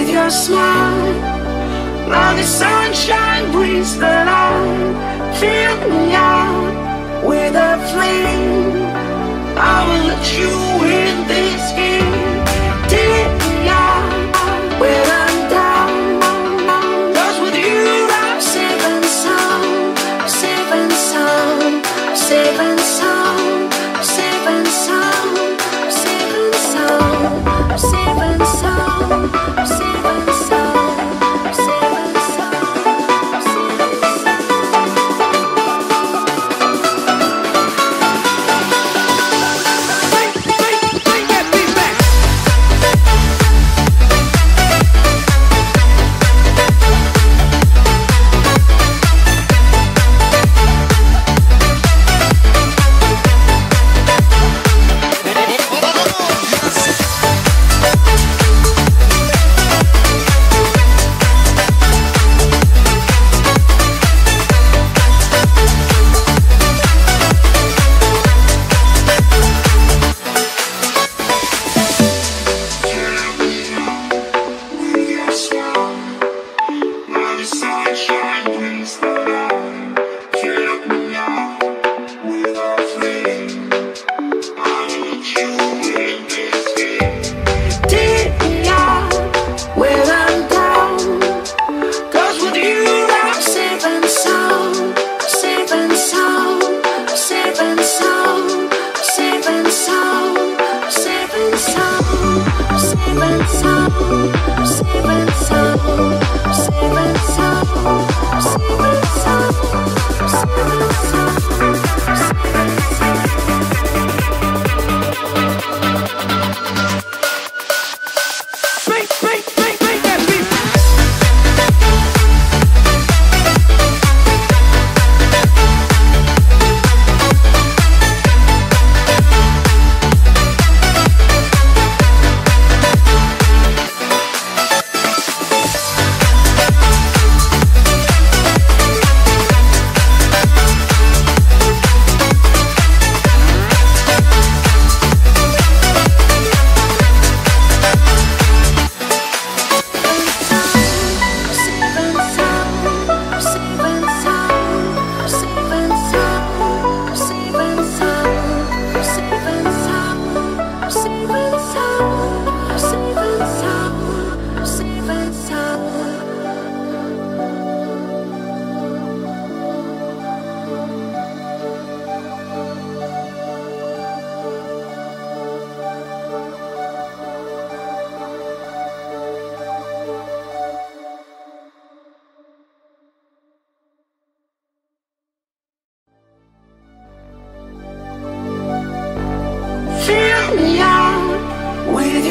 with your smile. Now the sunshine brings the light. Fill me out with a flame. I will let you in this game. Take me out when I'm down. 'Cause with you I'm safe and sound. I'm safe and sound. I'm safe and sound. I'm safe and sound. I'm safe and sound. I'm safe and sound. I'm safe and sound. I'm safe and sound. I'm safe and sound. Bring that beat back.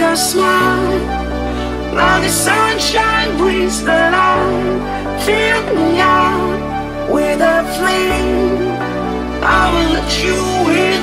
Your smile, now the sunshine brings the light. Fill me out with a flame. I will let you in